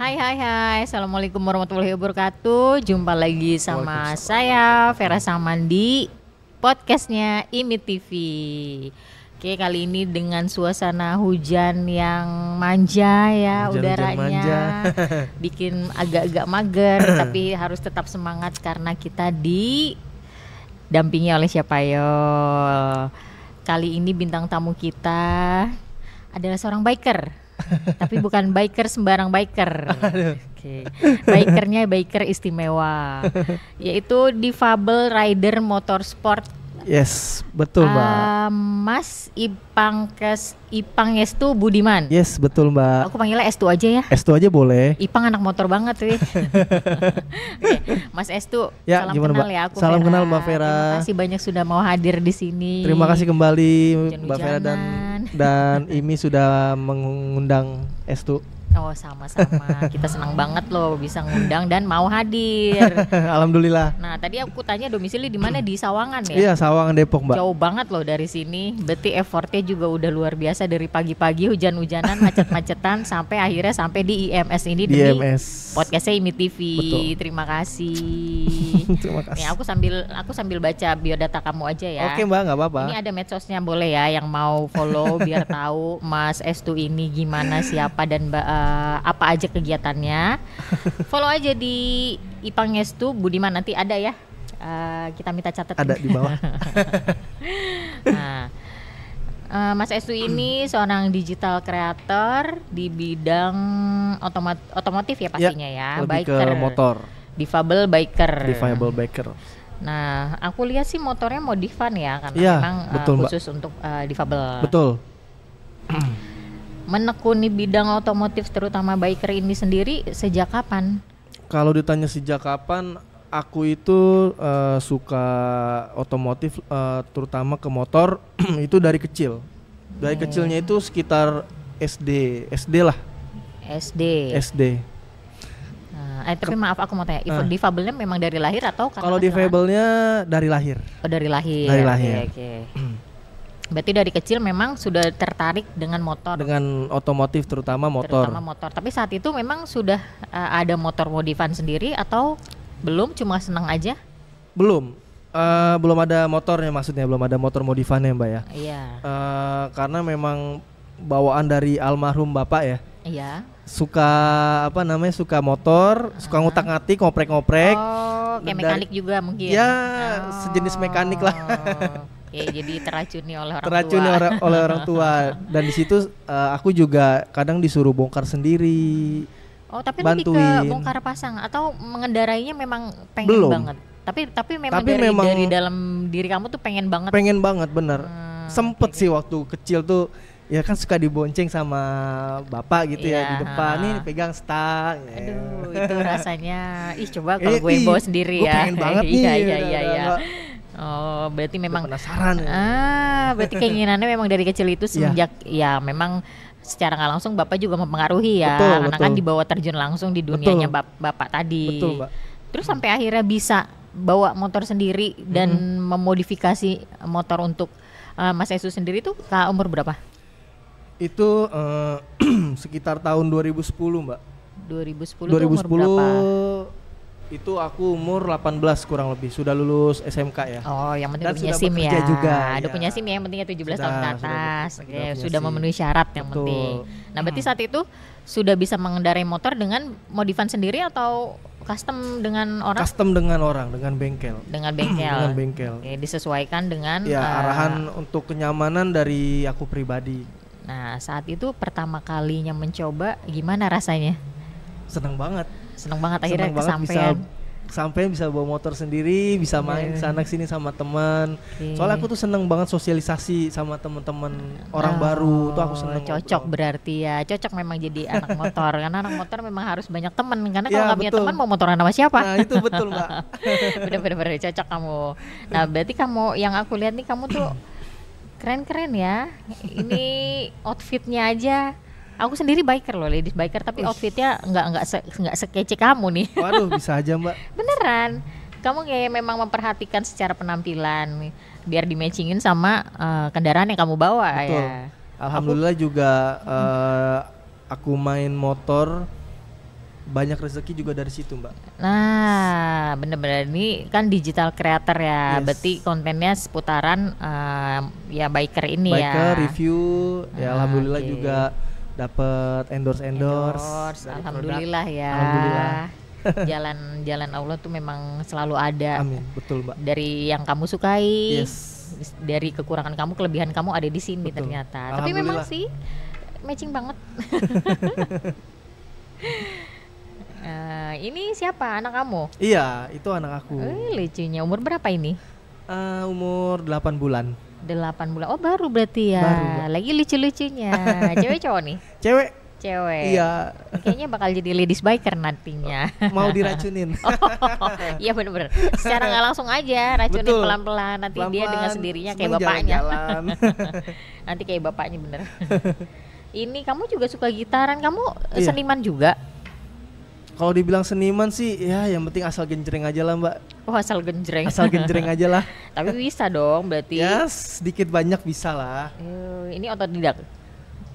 Hai. Assalamualaikum warahmatullahi wabarakatuh. Jumpa lagi sama saya Vera Saman di podcastnya IMI TV. Oke, kali ini dengan suasana hujan yang manja ya, udaranya bikin agak-agak mager tapi harus tetap semangat karena kita didampingi oleh siapa yo. Kali ini bintang tamu kita adalah seorang biker. Tapi bukan biker sembarang biker. Oke. Bikernya biker istimewa. Yaitu Difabel Rider Motorsport. Yes, betul Mbak. Mas Ipang Estu Budiman. Yes, betul Mbak. Aku panggilnya Estu aja ya. Estu aja boleh. Ipang anak motor banget sih. Oke, Mas Estu, ya, salam gimana, kenal Mbak? ya. Aku salam Vera. kenal Mbak Vera. Terima kasih banyak sudah mau hadir di sini. Terima kasih kembali Mbak Vera Hujan-hujanan. dan IMI sudah mengundang Estu. Oh, sama-sama. Kita senang banget loh bisa ngundang dan mau hadir. Alhamdulillah. Nah, tadi aku tanya domisili di mana, di Sawangan ya? Iya, Sawangan Depok Mbak. Jauh banget loh dari sini. Berarti effortnya juga udah luar biasa dari pagi-pagi hujan-hujanan, macet-macetan sampai akhirnya sampai di IMS ini Di demi IMS. podcastnya IMI TV. Betul. Terima kasih. Terima kasih. Nih, aku sambil baca biodata kamu aja ya. Oke Mbak, nggak apa-apa. Ini ada medsosnya boleh ya yang mau follow biar tahu Mas Estu ini gimana, siapa dan apa aja kegiatannya. Follow aja di Ipang Estu Budiman, nanti ada ya. Kita minta catat. Ada di bawah. Nah, Mas Estu ini seorang digital creator di bidang otomotif ya pastinya ya. Lebih Biker. ke motor. Difabel biker. Difabel biker. Nah, aku lihat sih motornya modifan ya, karena Ya, memang betul, khusus untuk difabel. Betul. Menekuni bidang otomotif terutama biker ini sendiri sejak kapan? Kalau ditanya sejak kapan, aku itu suka otomotif, terutama ke motor itu dari kecil. Dari kecilnya itu sekitar SD lah. SD. Tapi maaf aku mau tanya, difabelnya memang dari lahir atau karena kalau difabelnya dari lahir? Oh, dari lahir. Dari lahir. Oke. Berarti dari kecil memang sudah tertarik dengan motor. Dengan otomotif terutama motor. Tapi saat itu memang sudah ada motor modifan sendiri atau belum, cuma senang aja? Belum ada motornya, maksudnya belum ada motor modifannya Mbak ya. Iya. Karena memang bawaan dari almarhum Bapak ya. Iya. Suka motor, suka ngutak-ngatik, ngoprek-ngoprek. Oh, kayak mekanik juga mungkin. Ya, sejenis mekanik lah. Oke, jadi teracuni oleh orang teracuni tua. oleh orang tua. Dan di situ aku juga kadang disuruh bongkar sendiri. Oh, tapi bantuin. lebih ke bongkar pasang atau mengendarainya memang pengen Belum. banget. Tapi memang dari dalam diri kamu tuh pengen banget. Pengen banget, bener. Sempet sih waktu kecil tuh, ya kan suka dibonceng sama bapak gitu ya di depan, nih pegang stang. Aduh, itu rasanya. Coba kalau gue bawa sendiri ya. Gue pengen banget nih. Iya. Oh, berarti memang penasaran. Berarti keinginannya memang dari kecil itu semenjak ya memang secara nggak langsung bapak juga mempengaruhi ya. Karena kan dibawa terjun langsung di dunianya bapak tadi. Betul, Mbak. Terus sampai akhirnya bisa bawa motor sendiri dan memodifikasi motor untuk Mas Estu sendiri tuh ke umur berapa? Itu sekitar tahun 2010 Mbak. 2010 umur berapa? Itu aku umur 18 kurang lebih, sudah lulus SMK ya. Oh, yang penting dan udah punya sudah SIM ya. Juga, udah punya SIM ya, yang pentingnya 17 tahun ke atas. Sudah memenuhi syarat yang penting. Nah, berarti saat itu sudah bisa mengendarai motor dengan modifan sendiri atau custom dengan orang? Custom dengan orang, dengan bengkel. Dengan bengkel. Oke, disesuaikan dengan arahan untuk kenyamanan dari aku pribadi. Nah, saat itu pertama kalinya mencoba, gimana rasanya? Senang banget Akhirnya kesampean bisa bawa motor sendiri, bisa main sana sini sama teman. Soalnya aku tuh seneng banget sosialisasi sama teman-teman orang baru tuh, aku seneng. Cocok berarti ya, cocok memang jadi anak motor. Karena anak motor memang harus banyak teman. Karena kalau nggak punya teman mau motoran sama siapa? Nah itu betul Mbak. Bener-bener cocok kamu. Nah berarti kamu, yang aku lihat nih kamu tuh keren-keren ya. Ini outfitnya aja. Aku sendiri biker loh, ladies biker, tapi outfitnya nggak sekece kamu nih. Waduh, bisa aja Mbak. Beneran, kamu kayak memang memperhatikan secara penampilan biar di-matchingin sama kendaraan yang kamu bawa. Betul. Ya. Alhamdulillah juga aku main motor banyak rezeki juga dari situ, Mbak. Nah, bener-bener ini kan digital creator ya, Yes. berarti kontennya seputaran ya biker ini Biker, ya. review, ya alhamdulillah Oke. juga dapat endorse Endorse, dari alhamdulillah produk. ya. Alhamdulillah. Jalan Allah tuh memang selalu ada. Amin, betul, Mbak. Dari yang kamu sukai, Yes. dari kekurangan kamu, kelebihan kamu ada di sini Betul. ternyata. Tapi memang Alhamdulillah. sih matching banget. Ini siapa anak kamu? Iya, itu anak aku. Lucunya umur berapa ini? Umur 8 bulan. 8 bulan. Oh baru berarti ya. Baru, Mbak. Lagi lucu-lucunya. Cewek cowok nih? Cewek. Cewek. Iya, Kayaknya bakal jadi ladies biker nantinya. mau diracunin. Iya bener-bener. Secara nggak langsung aja racunin Betul. pelan-pelan. Nanti dia Pelan-pelan, dengan sendirinya kayak seneng bapaknya. jalan-jalan. Nanti kayak bapaknya bener. Ini kamu juga suka gitaran. Kamu Iya. seniman juga? Kalau dibilang seniman sih, ya yang penting asal genjreng aja lah, Mbak. Oh asal genjreng. Asal genjreng aja lah. Tapi bisa dong berarti. Ya, sedikit banyak bisa lah. Ini otodidak.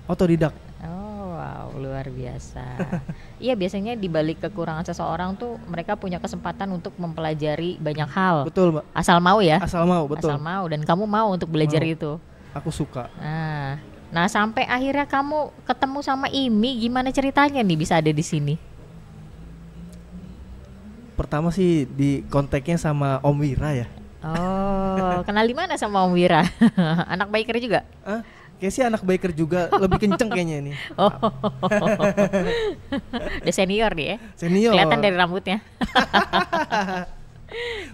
Otodidak. Oh wow, luar biasa. Iya biasanya di balik kekurangan seseorang tuh mereka punya kesempatan untuk mempelajari banyak hal. Betul, Mbak. Asal mau ya. Asal mau, betul. Asal mau dan kamu mau untuk belajar Mau. itu. Aku suka. Nah sampai akhirnya kamu ketemu sama Imi, gimana ceritanya nih bisa ada di sini? Pertama sih di kontaknya sama Om Wira ya. Oh, kenal di mana sama Om Wira? Anak biker juga? Kayak sih anak biker juga, lebih kenceng kayaknya ini. Oh, udah senior nih ya? Senior. Kelihatan dari rambutnya.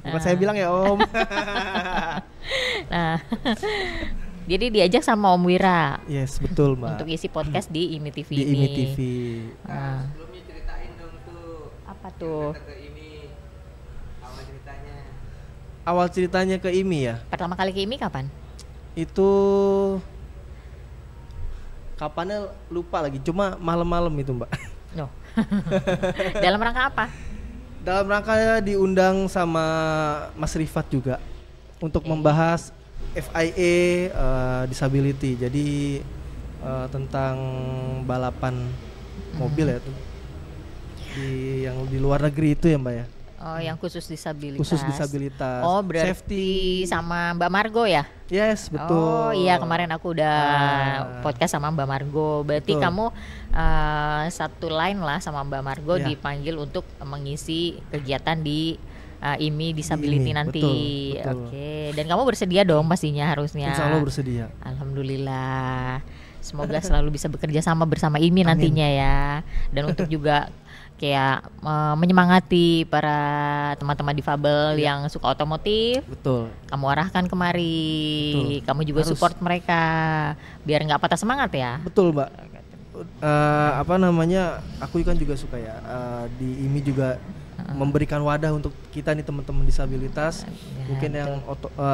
Bukan saya bilang ya, Om. Nah, jadi diajak sama Om Wira Yes, betul, Mbak. untuk isi podcast di IMI TV Di ini. IMI TV. Nah, Sebelumnya ceritain dong tuh apa tuh? ke ini awal ceritanya. Awal ceritanya ke IMI ya. Pertama kali ke IMI kapan? Itu kapannya lupa lagi, cuma malam-malam itu, Mbak. Loh. Dalam rangka apa? Dalam rangka diundang sama Mas Rifat juga untuk membahas FIA disability. Jadi tentang balapan mobil ya tuh. Yang di luar negeri itu ya, Mbak ya. Oh, yang khusus disabilitas. Khusus disabilitas. Oh, berarti Safety. sama Mbak Margo ya? Yes, betul. Oh iya, kemarin aku udah Ah. podcast sama Mbak Margo. Berarti Betul. kamu satu line lah sama Mbak Margo Ya. dipanggil untuk mengisi kegiatan di IMI Disability IMI, nanti. betul, betul. Oke, dan kamu bersedia dong pastinya harusnya. Insya Allah bersedia. Alhamdulillah. Semoga selalu bisa bekerja sama bersama IMI Amin. nantinya ya. Dan untuk juga kayak menyemangati para teman-teman difabel Iya. yang suka otomotif, Betul. kamu arahkan kemari. Betul. Kamu juga Harus. support mereka biar nggak patah semangat ya. Betul, Mbak. Apa namanya? Aku kan juga suka ya. Di IMI juga memberikan wadah untuk kita nih teman-teman disabilitas, Ya, mungkin yang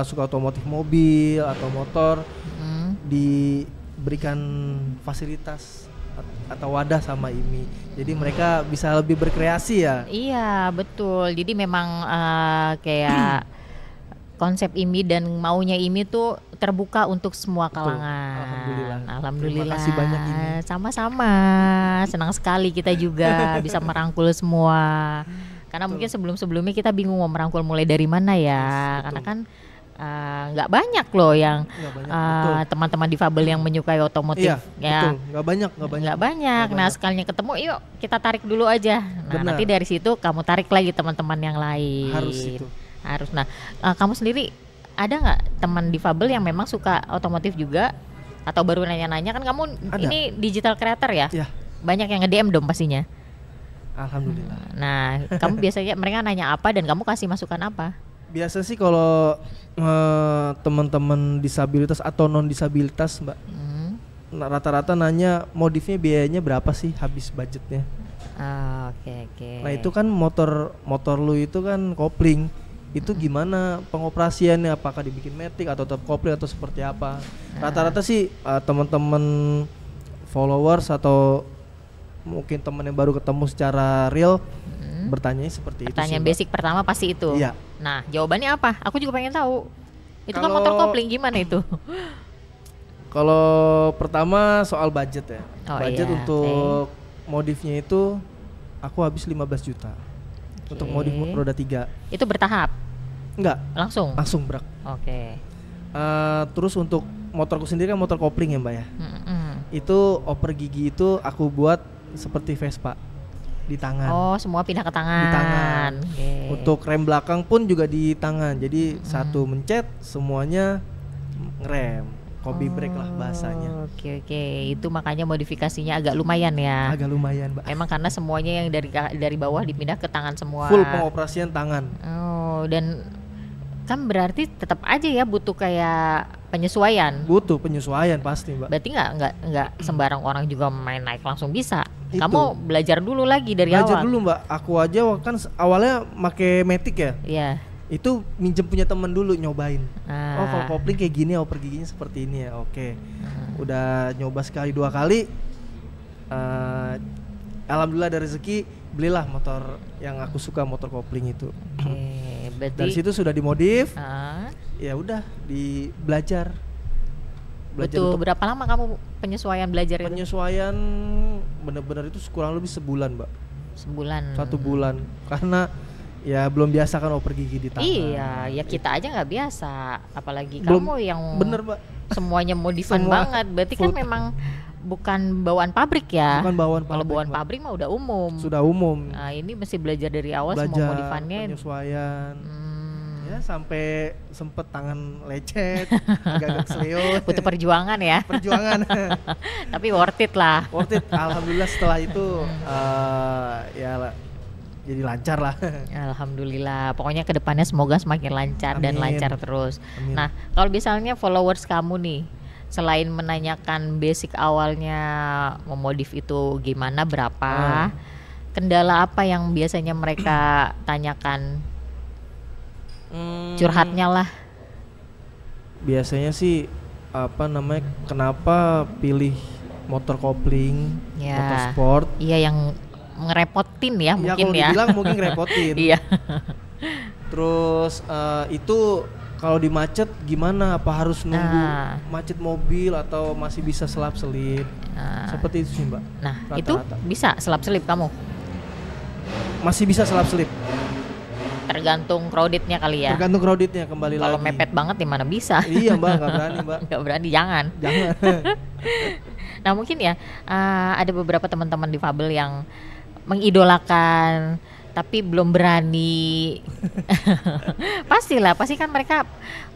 suka otomotif mobil atau motor, Hmm. diberikan fasilitas atau wadah sama IMI. Jadi mereka bisa lebih berkreasi ya. Iya betul. Jadi memang kayak konsep IMI dan maunya IMI tuh terbuka untuk semua Betul. kalangan. Alhamdulillah. Alhamdulillah. Terima kasih banyak, IMI. Sama-sama. Senang sekali kita juga bisa merangkul semua. Karena mungkin sebelum-sebelumnya kita bingung mau merangkul mulai dari mana ya. Yes, Karena betul. kan nggak banyak loh yang Nggak banyak, betul. teman-teman difabel yang menyukai otomotif. Iya, Ya. betul. Nggak banyak. Nggak banyak. Nah, sekalinya ketemu, yuk kita tarik dulu aja. Nah, Benar. nanti dari situ kamu tarik lagi teman-teman yang lain. Harus itu. Harus. Nah, kamu sendiri ada nggak teman difabel yang memang suka otomotif juga? Atau baru nanya-nanya kan kamu Ada. ini digital creator ya? Ya, Banyak yang nge-DM dong pastinya. alhamdulillah. Nah, kamu biasanya mereka nanya apa dan kamu kasih masukan apa? Biasa sih kalau teman-teman disabilitas atau non disabilitas, Mbak, rata-rata nanya modifnya biayanya berapa sih, habis budgetnya. Oke. Nah itu kan motor lu itu kan kopling, itu gimana pengoperasiannya, apakah dibikin matic atau tetap kopling atau seperti apa. Rata-rata sih teman-teman followers atau mungkin teman yang baru ketemu secara real bertanyanya seperti itu sih, Pertanyaan Mbak. basic pertama pasti itu. Iya. Nah, jawabannya apa? Aku juga pengen tahu. Itu kan Kalau- motor kopling gimana itu? Kalau pertama soal budget ya. Oh, Budget iya, untuk modifnya itu aku habis 15 juta untuk modif roda 3. Itu bertahap? Enggak, Langsung brak. Oke. Terus untuk motorku sendiri kan motor kopling ya Mbak ya. Mm-mm. Itu oper gigi itu aku buat seperti Vespa di tangan. Oh, semua pindah ke tangan. Di tangan. Oke. Untuk rem belakang pun juga di tangan. Jadi satu mencet semuanya ngerem. Kobi brake lah bahasanya. Oke. Itu makanya modifikasinya agak lumayan ya. Agak lumayan Mbak. Emang karena semuanya yang dari bawah dipindah ke tangan semua. Full pengoperasian tangan. Oh, dan kan berarti tetap aja ya butuh kayak penyesuaian. Butuh penyesuaian pasti Mbak. Berarti nggak sembarang orang juga main naik langsung bisa. Itu. Kamu belajar dulu lagi dari Belajar awal. dulu Mbak. Aku aja kan awalnya make Matic ya. Iya. Itu minjem punya temen dulu nyobain. Ah. Oh kalau kopling kayak gini, oper giginya seperti ini ya. Oke. Udah nyoba sekali 2 kali. Alhamdulillah ada rezeki, belilah motor yang aku suka, motor kopling itu. Oke, berarti Dari situ sudah dimodif. Ah. Ya udah belajar. Butuh berapa lama kamu penyesuaian belajar itu? Penyesuaian bener-bener itu kurang lebih sebulan Mbak. Sebulan. 1 bulan. Karena ya belum biasa kan oper gigi di tangan. Iya, ya kita aja nggak biasa, apalagi Belum, kamu yang bener Mbak. semuanya modifan Semua banget. Berarti kan full. memang bukan bawaan pabrik ya. Bukan bawaan Kalau pabrik, bawaan Mbak. pabrik mah udah umum. Sudah umum. Nah, ini mesti belajar dari awal semua Belajar modifannya. penyesuaian. Hmm, Ya sampai sempet tangan lecet, agak kesleo. butuh perjuangan ya. Perjuangan. Tapi worth it lah. Worth it. Alhamdulillah setelah itu jadi lancar lah. Alhamdulillah. Pokoknya kedepannya semoga semakin lancar dan Amin. lancar terus. Amin. Nah, kalau misalnya followers kamu nih, selain menanyakan basic awalnya memodif itu gimana, berapa, kendala apa yang biasanya mereka tanyakan? Curhatnya lah. Biasanya sih kenapa pilih motor kopling, Ya. motor sport? Iya, yang ngerepotin ya mungkin kalau ya. dibilang mungkin ngerepotin. Iya. Terus itu kalau di macet gimana? Apa harus nunggu macet mobil atau masih bisa selap-selip? Seperti itu sih Mbak. Nah, Rata-rata. itu bisa selap-selip kamu? Masih bisa selap-selip. Tergantung crowdednya kali ya. Tergantung crowdednya kembali lagi. Kalau mepet banget di mana bisa. Iya Mbak, nggak berani Mbak. Nggak berani, jangan. Jangan. Nah mungkin ya ada beberapa teman-teman difabel yang mengidolakan tapi belum berani. Pasti kan mereka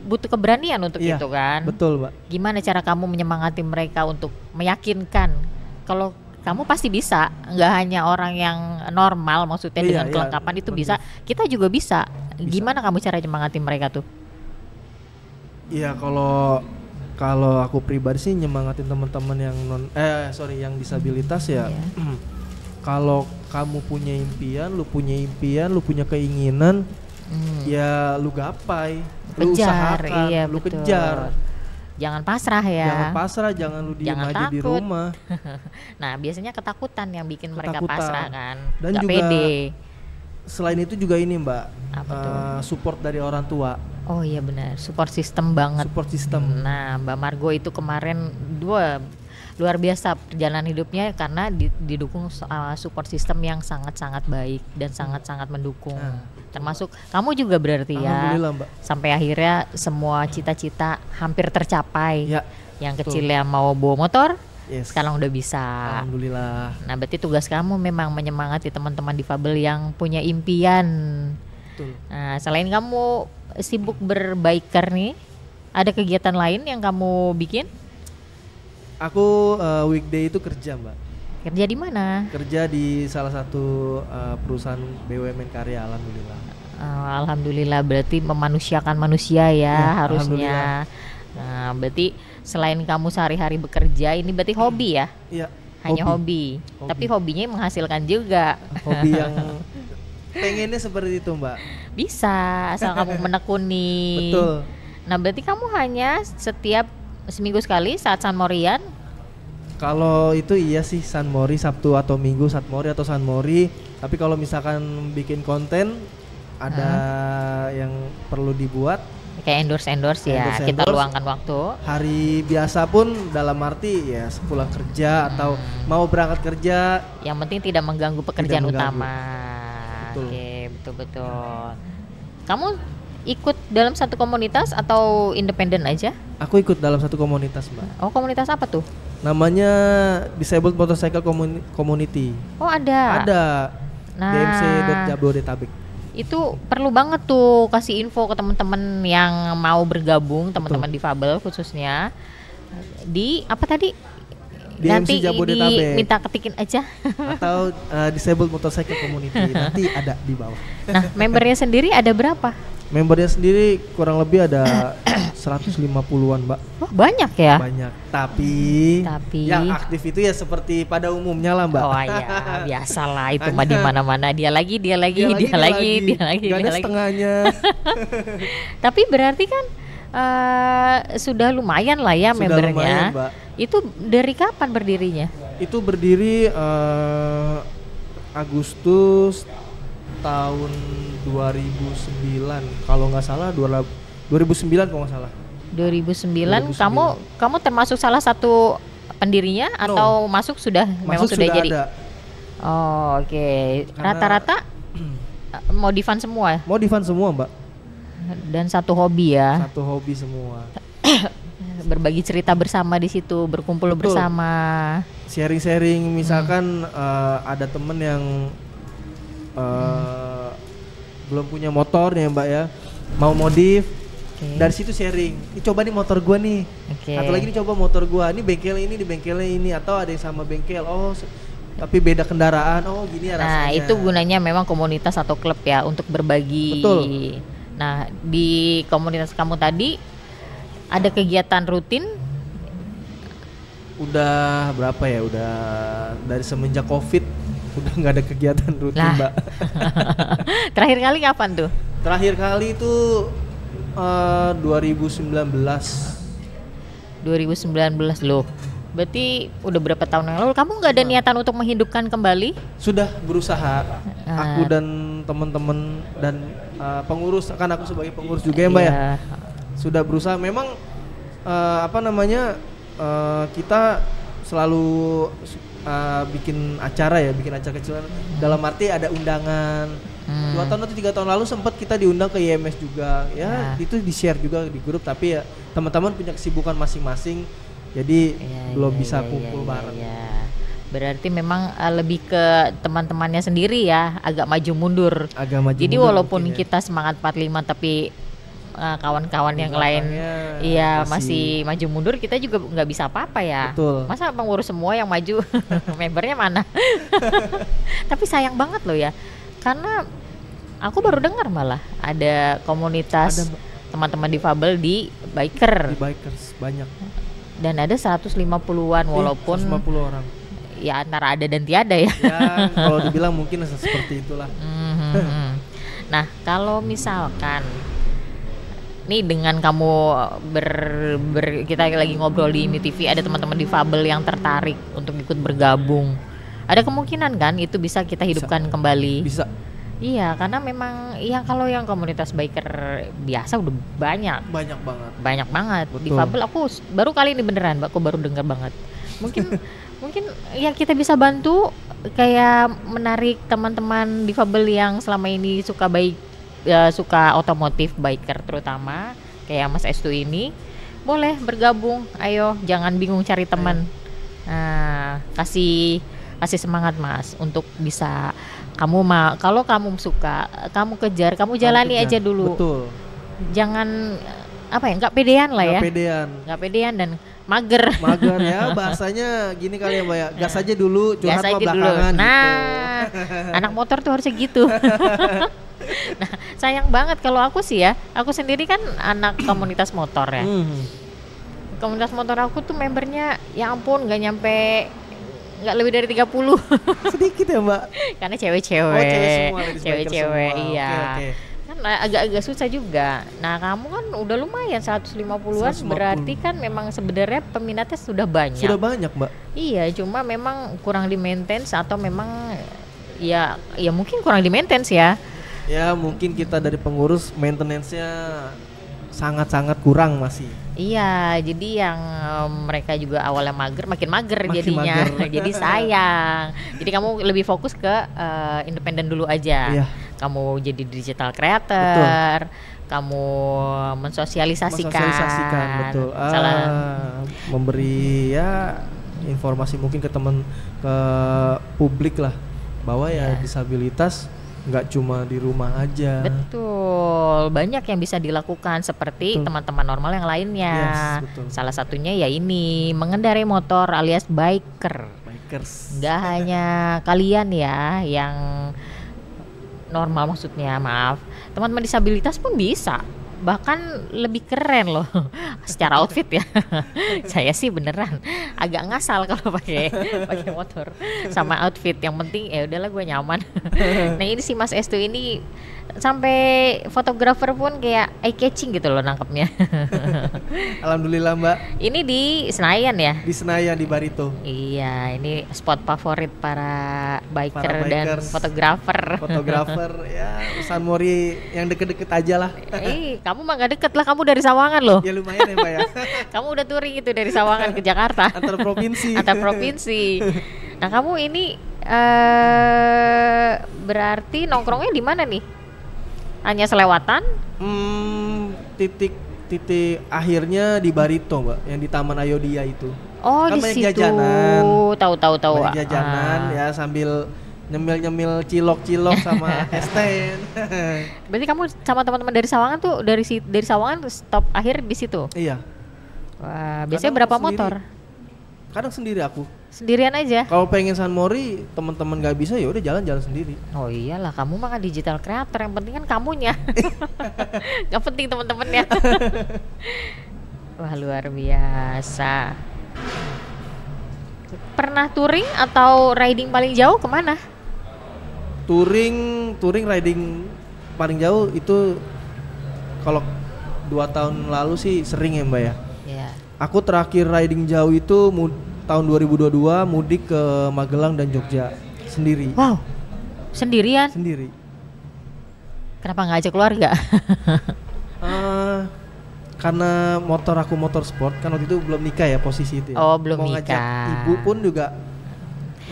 butuh keberanian untuk Iya, itu kan. Betul Mbak. Gimana cara kamu menyemangati mereka untuk meyakinkan kalau kamu pasti bisa, nggak hanya orang yang normal, maksudnya Iya, dengan iya, kelengkapan itu bener. bisa, kita juga bisa. Gimana kamu cara nyemangati mereka tuh? Iya kalau aku pribadi sih nyemangatin teman-teman yang yang disabilitas ya. Iya. Kalau kamu punya impian, lu punya keinginan, ya lu gapai, lu Kejar, usahakan, iya, lu betul. kejar. Jangan pasrah ya. Jangan pasrah, jangan lu diem Jangan aja di takut. rumah. Nah biasanya ketakutan yang bikin mereka Ketakutan. pasrah kan, Dan nggak juga pede. Selain itu juga ini Mbak, Apa tuh? support dari orang tua, Oh iya benar, support system banget. support system. Nah Mbak Margo itu kemarin luar biasa perjalanan hidupnya karena didukung support system yang sangat-sangat baik dan sangat-sangat mendukung. Termasuk kamu juga berarti ya. Alhamdulillah Mbak. Sampai akhirnya semua cita-cita hampir tercapai. Ya, Yang betul. kecilnya mau bawa motor, Yes. sekarang udah bisa. Alhamdulillah. Nah, berarti tugas kamu memang menyemangati teman-teman difabel yang punya impian. Betul. Nah, selain kamu sibuk berbiker nih, ada kegiatan lain yang kamu bikin? Aku weekday itu kerja Mbak. Kerja di mana? Kerja di salah satu perusahaan BUMN karya, alhamdulillah. Alhamdulillah, berarti memanusiakan manusia ya, Ya, harusnya. Nah, berarti selain kamu sehari-hari bekerja, ini berarti hobi ya? Iya. Hanya hobi. Tapi hobinya menghasilkan juga. Hobi yang pengennya seperti itu Mbak. Bisa, asal kamu menekuni. Betul. Nah, berarti kamu hanya setiap seminggu sekali saat San Morian? Kalau itu iya sih, San Mori Sabtu atau Minggu, San Mori atau San Mori. Tapi kalau misalkan bikin konten ada yang perlu dibuat, kayak endorse ya, Endorse. kita luangkan waktu. Hari biasa pun dalam arti ya sepulang kerja atau mau berangkat kerja. Yang penting tidak mengganggu pekerjaan Tidak mengganggu. utama. Betul. Oke, betul. Kamu ikut dalam satu komunitas atau independen aja? Aku ikut dalam satu komunitas, Mbak. Oh, komunitas apa tuh? Namanya Disabled Motorcycle Community. Oh, ada. Ada. Nah, DMC.Jabodetabek. itu perlu banget tuh kasih info ke teman-teman yang mau bergabung, teman-teman difabel khususnya. Di apa tadi? DMC Nanti Jabodetabek. minta ketikin aja. Atau Disabled Motorcycle Community. Nanti ada di bawah. Nah, membernya sendiri ada berapa? Membernya sendiri kurang lebih ada 150-an, Mbak. Oh, banyak ya? Banyak. Tapi yang aktif itu ya seperti pada umumnya lah, Mbak. Oh iya, biasalah itu mah di mana-mana dia lagi. Dia lagi. Gak ada setengahnya. Tapi berarti kan sudah lumayan lah ya Sudah membernya. lumayan, Mbak. Itu dari kapan berdirinya? Itu berdiri Agustus tahun 2009 kalau nggak salah, 2009 kalau nggak salah. 2009. Kamu termasuk salah satu pendirinya atau masuk sudah memang sudah jadi? Ada. Oh, oke. Karena- Rata-rata modifan semua Modifan semua, Mbak. dan satu hobi ya. Satu hobi semua. Berbagi cerita bersama di situ, berkumpul Betul. bersama. Sharing-sharing misalkan ada temen yang belum punya motor ya, Mbak ya, mau modif. Oke. Dari situ sharing. Ini coba nih motor gua nih. Oke. Atau lagi nih coba motor gua. Ini bengkel ini di bengkelnya ini, atau ada yang sama bengkel. Oh, tapi beda kendaraan. Oh, gini ya rasanya. Nah, itu gunanya memang komunitas atau klub ya untuk berbagi. Betul. Nah, di komunitas kamu tadi ada kegiatan rutin? Udah berapa ya? Udah dari semenjak Covid udah nggak ada kegiatan rutin, Lah. Mbak. Terakhir kali kapan tuh? Terakhir kali itu 2019. 2019 loh. Berarti udah berapa tahun yang lalu? Kamu nggak ada niatan untuk menghidupkan kembali? Sudah berusaha. Aku dan teman-teman dan pengurus, kan aku sebagai pengurus juga ya, Mbak ya. Iya. Sudah berusaha. Memang kita selalu bikin acara kecilan. Dalam arti ada undangan. 2 tahun atau 3 tahun lalu sempat kita diundang ke IMS juga. Ya, itu di-share juga di grup, tapi ya teman-teman punya kesibukan masing-masing. Jadi belum bisa kumpul bareng. Iya. Berarti memang lebih ke teman-temannya sendiri ya, agak maju mundur. Agak maju Jadi mundur walaupun mungkin ya. kita semangat 45 tapi kawan-kawan Di yang lain belakangnya masih maju mundur, kita juga nggak bisa apa-apa ya. Betul. Masa pengurus semua yang maju, membernya mana? Tapi sayang banget loh ya, karena aku baru dengar malah ada komunitas Ada, Mbak. teman-teman difabel di biker Di bikers banyak. dan ada 150-an walaupun 150 orang. ya antara ada dan tiada ya. Ya, kalau dibilang mungkin seperti itulah. Mhm. Nah, kalau misalkan nih dengan kamu kita lagi ngobrol di IMI TV, ada teman-teman difabel yang tertarik untuk ikut bergabung. Ada kemungkinan kan itu bisa kita hidupkan kembali? Bisa. Iya, karena memang ya kalau yang komunitas biker biasa udah banyak Banyak banget. Betul. difabel. Aku baru kali ini beneran, aku baru dengar banget. Mungkin ya kita bisa bantu kayak menarik teman-teman difabel yang selama ini suka otomotif biker terutama kayak Mas Estu ini, boleh bergabung. Ayo, jangan bingung cari teman. Nah, kasih semangat Mas untuk bisa kalau kamu suka, kamu kejar, kamu jalani aja dulu. Betul. Jangan nggak pedean lah ya. Nggak pedean dan mager. Mager ya, bahasanya gini kali ya, Mbak ya. Gas aja dulu, curhat Gas mah aja dulu. belakangan Nah, gitu. anak motor tuh harusnya gitu. Nah, sayang banget kalau aku sih ya. Aku sendiri kan anak komunitas motor ya. Komunitas motor aku tuh membernya ya ampun nggak lebih dari 30. Sedikit ya, Mbak. Karena cewek-cewek. Oh, cewek semua, ladies biker Cewek-cewek, semua. iya. Oke. Kan agak-agak susah juga. Nah, kamu kan udah lumayan 150-an, 150. berarti kan memang sebenarnya peminatnya sudah banyak. Sudah banyak, Mbak. Iya, cuma memang kurang di maintenance atau memang ya mungkin kurang di maintenance ya. Ya, mungkin kita dari pengurus maintenance-nya sangat-sangat kurang masih. Iya, jadi yang mereka juga awalnya mager, makin mager Makin jadinya. mager. Jadi sayang. Jadi kamu lebih fokus ke independen dulu aja. Iya. Kamu jadi digital creator, kamu mensosialisasikan. Betul. Salah. Memberi ya informasi mungkin ke publik lah bahwa ya Iya. disabilitas nggak cuma di rumah aja. Betul, banyak yang bisa dilakukan seperti Betul. teman-teman normal yang lainnya. Yes, betul. Salah satunya ya ini, mengendarai motor alias biker. Bikers. Nggak hanya kalian ya yang normal, maksudnya maaf, teman-teman disabilitas pun bisa, bahkan lebih keren loh secara outfit ya. Saya sih beneran agak ngasal kalau pakai motor sama outfit, yang penting ya udahlah gue nyaman. Nah ini si Mas Estu ini sampai fotografer pun kayak eye catching gitu loh nangkepnya. Alhamdulillah Mbak, Ini di Senayan ya. di Senayan di Barito. Iya, ini spot favorit para biker dan bikers. fotografer. Fotografer ya San Mori yang deket-deket aja lah. Kamu mah gak deket lah, kamu dari Sawangan loh. Ya lumayan ya Mbak ya. Kamu udah touring itu dari Sawangan ke Jakarta. Antar provinsi. Antar provinsi. Nah kamu ini berarti nongkrongnya di mana nih? Hanya selewatan? Titik akhirnya di Barito Mbak, yang di Taman Ayodhya itu. Oh Kan di banyak situ. jajanan. Tahu. Banyak jajanan ya sambil nyemil cilok sama es teh. Berarti kamu sama teman-teman dari Sawangan tuh dari Sawangan stop akhir di situ. Iya. Wah, biasanya Kadang berapa sendiri. motor? Kadang sendiri aku. Sendirian aja. Kalau pengen San Mori, teman-teman nggak bisa ya udah jalan-jalan sendiri. Oh iyalah, kamu mah kan digital creator, yang penting kan kamunya. Gak penting temen-temennya. Wah luar biasa. Pernah touring atau riding paling jauh kemana? Touring riding paling jauh itu kalau 2 tahun lalu sih sering ya Mbak ya. Ya. Aku terakhir riding jauh itu tahun 2022 mudik ke Magelang dan Jogja sendiri. Wow, sendirian? Sendiri. Kenapa nggak ajak keluarga? Karena aku motor sport, kan waktu itu belum nikah ya posisi itu ya. Oh, belum Mau ngajak nikah. ibu pun juga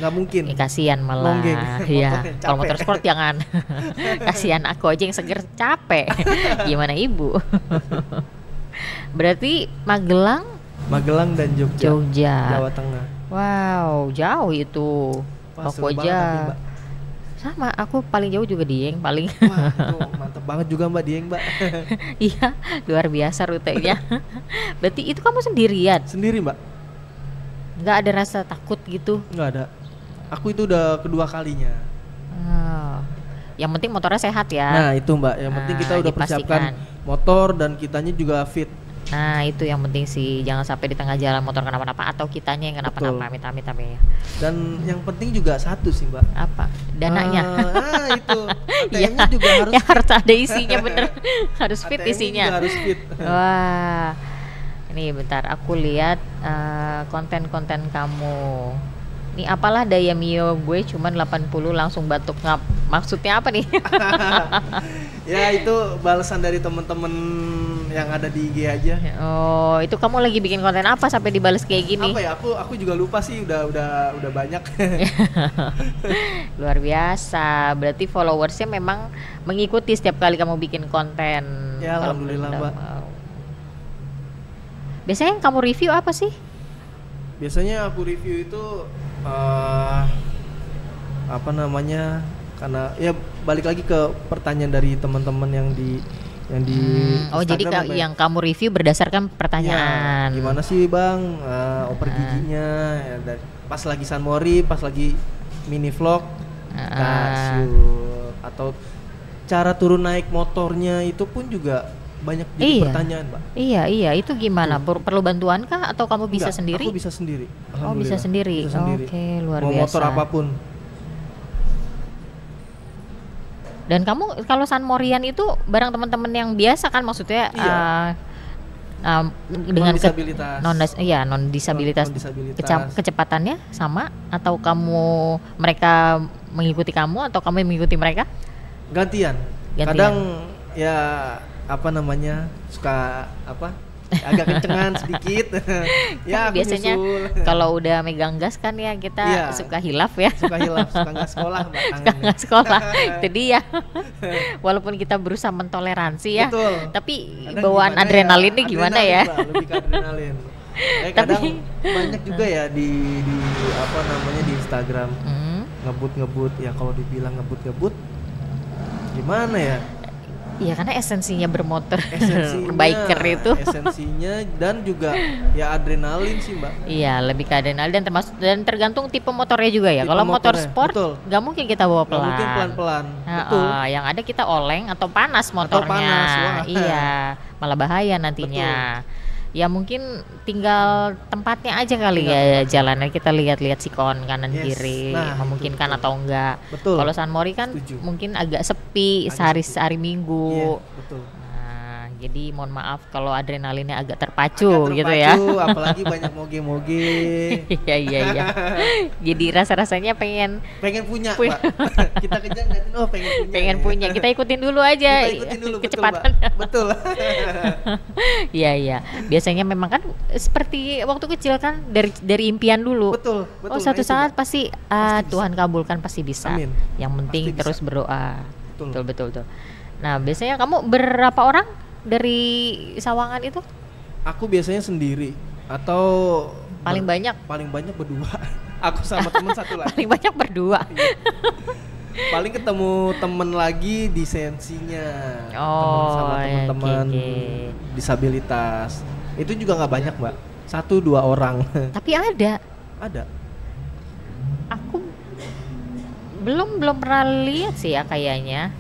nggak mungkin. Kasihan malah. Longgeng. Iya. Motornya Kalau capek. motor sport jangan. Kasihan aku aja yang seger capek. Gimana ibu? Berarti Magelang dan Jogja. Jawa Tengah. Wow, jauh itu. Wah, Aku seru banget tapi, aja. Mbak. Sama, aku paling jauh juga Dieng paling. Wah, itu mantep banget juga Mbak Dieng Mbak. Iya, luar biasa rutenya. Berarti itu kamu sendirian? Sendiri Mbak? Nggak ada rasa takut gitu? Nggak ada. Aku itu udah kedua kalinya. Oh. Yang penting motornya sehat ya. Nah itu Mbak, yang penting kita udah dipastikan. persiapkan motor dan kitanya juga fit. Nah itu yang penting sih, jangan sampai di tengah jalan motor kenapa-napa atau kitanya yang kenapa-napa, amit-amit ya. Dan yang penting juga satu sih Mbak. Apa? Dananya. Itu. Iya, ATM-nya juga harus ya harus ada isinya bener, harus fit ATM-nya isinya. juga harus fit. Wah, ini bentar aku lihat konten-konten kamu. Ini apalah daya Mio gue cuman 80 langsung batuk ngap. Maksudnya apa nih? Ya itu balasan dari teman-teman yang ada di IG aja. Oh, itu kamu lagi bikin konten apa sampai dibales kayak gini? Apa ya? Aku juga lupa sih, udah banyak. Luar biasa. Berarti followersnya memang mengikuti setiap kali kamu bikin konten. Ya, Kalau alhamdulillah, belum Mbak. tahu. Biasanya yang kamu review apa sih? Biasanya aku review itu apa namanya? Karena ya balik lagi ke pertanyaan dari teman-teman yang di Oh, jadi Instagram apa ya? yang kamu review berdasarkan pertanyaan. Ya, gimana sih Bang oper giginya ya, pas lagi San Mori, pas lagi mini vlog, shoot, atau cara turun naik motornya itu pun juga banyak jadi pertanyaan, Pak. Iya, itu gimana? Perlu bantuan kah atau kamu bisa Enggak, sendiri? Aku bisa sendiri. Oh, bisa sendiri. Oke, luar Mau biasa. motor apapun. Dan kamu kalau San Morian itu bareng teman-teman yang biasa kan, maksudnya Iya. dengan non-disabilitas. non-disabilitas. Non-disabilitas. Kecepatannya sama atau mereka mengikuti kamu atau kamu yang mengikuti mereka? Gantian. Gantian. Kadang ya apa namanya suka apa? Agak kencengan sedikit. Ya, aku Biasanya nyusul. kalau udah megang gas kan ya kita Iya. suka hilaf ya. Suka hilaf, suka nggak sekolah Mbak, Suka tangannya. nggak sekolah. Itu dia. Walaupun kita berusaha mentoleransi ya, Betul. tapi Kadang bawaan gimana adrenalinnya gimana Adrenalin, ya? Mbak, lebih ke adrenalin. Tapi- Kadang banyak juga ya di apa namanya di Instagram ngebut ya, kalau dibilang ngebut gimana ya? Iya karena esensinya bermotor, Esensinya biker itu. esensinya dan juga ya adrenalin sih Mbak. Iya lebih ke adrenalin dan tergantung tipe motornya juga ya. Tipe Kalau motor motornya, sport betul. nggak mungkin kita bawa Nggak pelan. mungkin pelan-pelan. Nah, Betul. yang ada kita oleng atau panas motornya. panas, wah. Iya, malah bahaya nantinya. Ya mungkin tinggal tempatnya aja kali ya jalannya kita lihat-lihat sikon kanan Yes. kiri Nah, memungkinkan betul. atau enggak. Betul. Kalau San Mori kan Setuju. mungkin agak sepi Agak sehari minggu. Iya, betul. Nah, jadi mohon maaf kalau adrenalinnya agak terpacu gitu ya. Terpacu, apalagi banyak moge-moge. Iya. Jadi rasa-rasanya pengen Pengen punya, Punya. Mbak. Kita kejar ngeliatin, oh pengen punya. Kita ikutin dulu aja Kita ikutin dulu, kecepatan. Betul, Mbak. Betul. Iya. Biasanya memang kan seperti waktu kecil kan dari impian dulu. betul. Oh suatu Nah, itu, saat Mbak. pasti bisa. Tuhan kabulkan pasti bisa. Amin. Yang penting Pasti bisa. terus berdoa. Betul. Betul. Nah biasanya kamu berapa orang dari Sawangan itu? Aku biasanya sendiri atau Paling banyak? Paling banyak berdua. Aku sama teman satu lagi. Paling banyak berdua. Paling ketemu temen lagi di sensinya. Oh, Sama teman-teman oke. disabilitas. Itu juga nggak banyak, Mbak. 1-2 orang. Tapi ada. Ada. Aku belum pernah lihat sih ya kayaknya.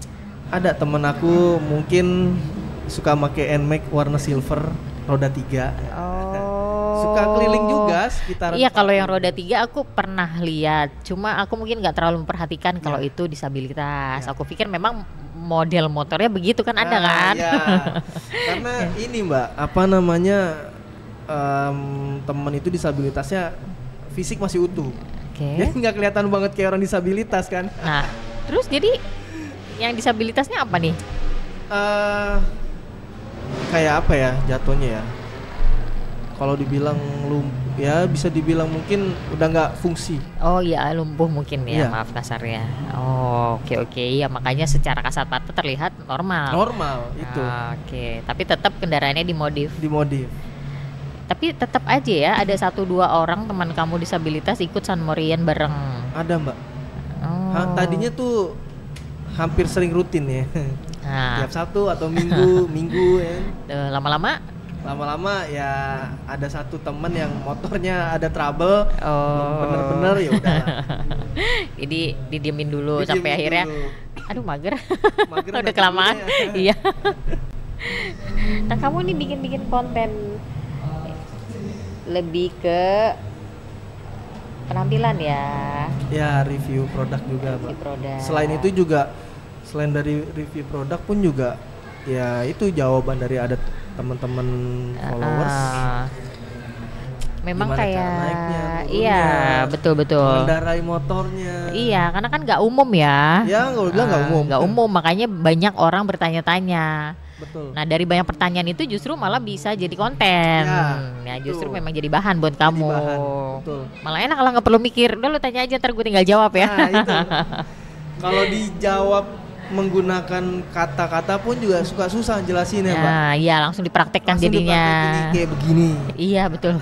Ada temen aku mungkin suka pakai NMAX warna silver roda 3. Oh. Suka keliling juga sekitar. Iya kalau yang roda 3 aku pernah lihat. Cuma aku mungkin nggak terlalu memperhatikan kalau Ya. itu disabilitas. Ya. Aku pikir memang model motornya begitu kan ada kan? Iya. Karena ini Mbak, apa namanya, temen itu disabilitasnya fisik masih utuh. Oke. Jadi nggak kelihatan banget kayak orang disabilitas kan? Nah, terus jadi yang disabilitasnya apa nih? Kayak apa ya jatuhnya ya? Kalau dibilang ya bisa dibilang mungkin udah nggak fungsi. Oh iya lumpuh mungkin ya, Iya. maaf kasarnya. Oh oke ya makanya secara kasat mata terlihat normal. Normal itu Oke, tapi tetap kendaraannya dimodif. dimodif. Tapi tetap aja ya ada 1-2 orang teman kamu disabilitas ikut San Morian bareng. Ada Mbak. Oh. Tadinya tuh hampir sering rutin ya. Nah, Tiap Sabtu atau minggu ya. lama-lama Lama-lama ya ada satu temen yang motornya ada trouble. oh. Bener-bener ya udah. Jadi didiemin dulu sampai akhirnya aduh mager. Mager Udah nanti kelamaan. dulu ya. Iya. Nah, kamu nih bikin konten lebih ke penampilan ya, Ya review produk juga, di Mbak. produk. Selain itu juga, selain dari review produk pun juga ya itu jawaban dari ada teman-teman followers. Memang Gimana cara kayak naiknya, turunnya, iya betul. mengendarai motornya. Iya, karena kan nggak umum ya. Ya nggak bilang nggak umum. Nggak umum, makanya banyak orang bertanya-tanya. Betul. Nah dari banyak pertanyaan itu justru malah bisa jadi konten. Ya justru betul. memang jadi bahan buat kamu. bahan, betul. Malah enak kalau nggak perlu mikir. Udah lu tanya aja, ntar gue tinggal jawab ya. Nah, itu. Kalau dijawab menggunakan kata-kata pun juga suka susah jelasin ya, Mbak. Nah, iya langsung dipraktekkan Langsung jadinya. dipraktekin kayak begini. Iya betul.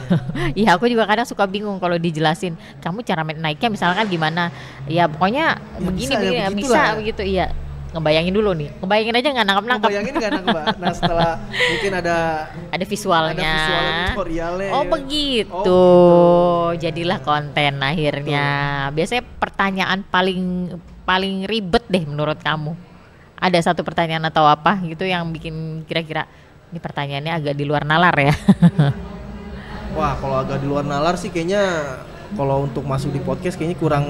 Iya aku juga kadang suka bingung kalau dijelasin. Kamu cara naiknya misalkan gimana? Ya pokoknya Ya, begini bisa, ya begini begitulah. bisa begitu. Iya. Ngebayangin dulu nih. Ngebayangin aja nggak nangkep-nangkep. Bayangin nggak anak Mbak? Nah setelah mungkin ada Ada visualnya. Ada visual tutorialnya. Oh begitu. Oh, begitu. Jadilah konten akhirnya. Biasanya pertanyaan paling ribet deh menurut kamu. Ada satu pertanyaan atau apa gitu yang bikin kira-kira ini pertanyaannya agak di luar nalar ya. Wah kalau agak di luar nalar sih kayaknya kalau untuk masuk di podcast kayaknya kurang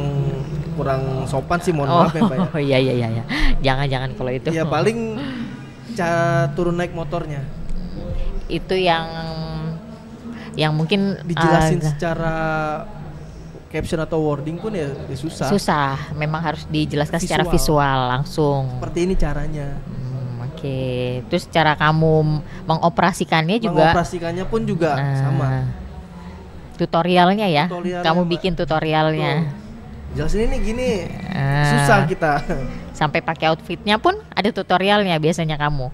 sopan sih, mohon maaf ya Mbak ya. Oh iya. Jangan kalau itu. Ya paling turun naik motornya Itu yang mungkin dijelasin agak secara caption atau wording pun ya susah. susah. Memang harus dijelaskan secara Visual. visual langsung. Seperti ini caranya. Oke. Oke, terus cara kamu mengoperasikannya juga Mengoperasikannya pun juga sama. Tutorialnya ya, Tutorialnya, kamu Mbak. bikin tutorialnya. Jelasin ini gini, Ah. susah kita. Sampai pakai outfitnya pun ada tutorialnya biasanya kamu.